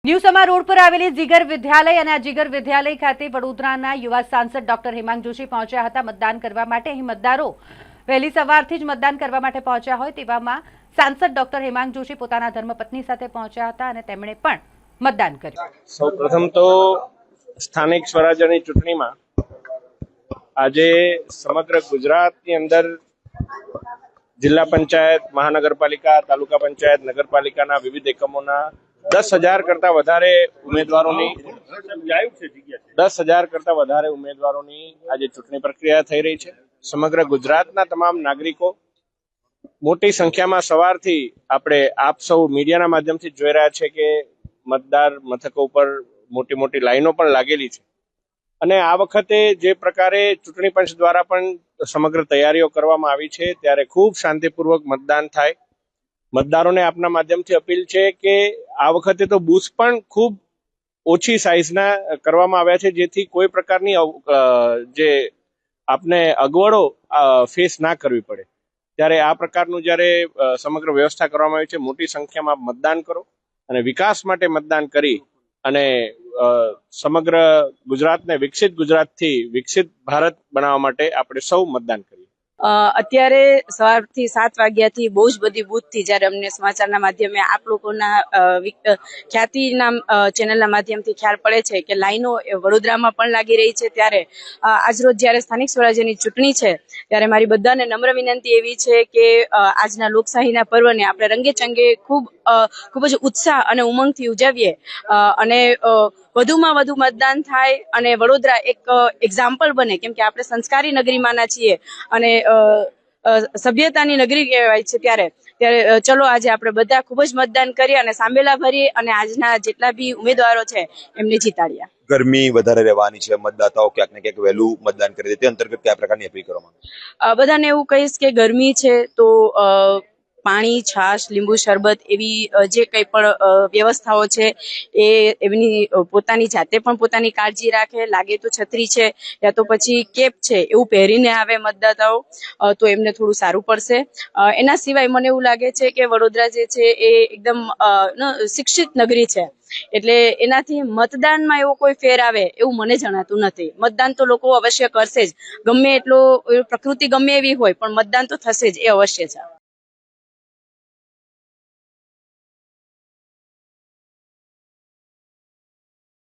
New સમા road પર આવેલી જીગર વિદ્યાલય અને આ જીગર વિદ્યાલય ખાતે વડોદરાના યુવા સાંસદ ડોક્ટર હેમાંગ જોશી પહોંચ્યા હતા મતદાન કરવા માટે। અહીં મતદારો વહેલી સવારથી જ મતદાન કરવા માટે પહોંચ્યા હોય તેવામાં સાંસદ ડોક્ટર હેમાંગ જોશી પોતાના ધર્મપત્ની સાથે પહોંચ્યા હતા અને તેમણે પણ મતદાન કર્યું। સૌપ્રથમ તો સ્થાનિક સ્વરાજ્યની ચૂંટણીમાં આજે સમગ્ર ગુજરાતની અંદર જિલ્લા પંચાયત, મહાનગરપાલિકા, તાલુકા પંચાયત, નગરપાલિકાના વિવિધ એકમોના 10,000 કરતા વધારે ઉમેદવારોની આજે ચૂંટણી પ્રક્રિયા થઈ રહી છે। સમગ્ર ગુજરાતના તમામ નાગરિકો મોટી સંખ્યામાં સવારથી આપણે આપ સૌ મીડિયાના માધ્યમથી જોઈ રહ્યા છે કે મતદાર મથકો ઉપર મોટી મોટી લાઈનો પણ લાગેલી છે અને આ વખતે જે પ્રકારે ચૂંટણી પંચ દ્વારા પણ સમગ્ર તૈયારીઓ કરવામાં આવી છે ત્યારે ખૂબ શાંતિપૂર્વક મતદાન થાય। મતદારોને આપના માધ્યમથી અપીલ છે કે આ વખતે તો બૂથ પણ ખૂબ ઓછી સાઇઝના કરવામાં આવ્યા છે જેથી કોઈ પ્રકારની જે આપને અગવડો ફેસ ના કરવી પડે। ત્યારે આ પ્રકારનું જ્યારે સમગ્ર વ્યવસ્થા કરવામાં આવી છે, મોટી સંખ્યામાં મતદાન કરો અને વિકાસ માટે મતદાન કરી અને સમગ્ર ગુજરાતને વિકસિત ગુજરાતથી વિકસિત ભારત બનાવવા માટે આપણે સૌ મતદાન કરીએ। અત્યારે સવારથી 7 વાગ્યાથી બહુ જ બધી બૂથથી જ્યારે અમને સમાચારના માધ્યમે આપ લોકોના ખ્યાતિના ચેનલના માધ્યમથી ખ્યાલ પડે છે કે લાઈનો વડોદરામાં પણ લાગી રહી છે। ત્યારે આજરોજ જ્યારે સ્થાનિક સ્વરાજ્યની ચૂંટણી છે ત્યારે મારી બધાને નમ્ર વિનંતી એવી છે કે આજના લોકશાહીના પર્વને આપણે રંગેચંગે ખૂબ જ ઉત્સાહ અને ઉમંગથી ઉજવીએ અને વધુમાં વધુ મતદાન થાય અને વડોદરા એક એક્ઝામ્પલ બને, કેમ કે આપણે સંસ્કારી નગરીમાંના છીએ અને સભ્યતાની નગરી કહેવાય છે। ત્યારે ચલો આજે આપણે બધા ખૂબ જ મતદાન કરીએ અને સાંભેલા ભરીએ અને આજના જેટલા બી ઉમેદવારો છે એમને જીતાડ્યા। ગરમી વધારે રહેવાની છે, મતદાતાઓ ક્યાંક ને ક્યાંક વહેલું મતદાન કરી દે, તે અંતર્ગત કયા પ્રકારની અપીલ કરવા માંગો? બધાને એવું કહીશ કે ગરમી છે તો પાણી, છાશ, લીંબુ શરબત એવી જે કંઈ પણ વ્યવસ્થાઓ છે એમની પોતાની જાતે પણ પોતાની કાળજી રાખે। લાગે તો છત્રી છે યા તો પછી કેપ છે એવું પહેરીને આવે મતદાતાઓ તો એમને થોડું સારું પડશે। એના સિવાય મને એવું લાગે છે કે વડોદરા જે છે એ એકદમ શિક્ષિત નગરી છે એટલે એનાથી મતદાનમાં એવો કોઈ ફેર આવે એવું મને જણાતું નથી। મતદાન તો લોકો અવશ્ય કરશે જ, ગમે એટલો પ્રકૃતિ ગમે એવી હોય પણ મતદાન તો થશે જ, એ અવશ્ય છે।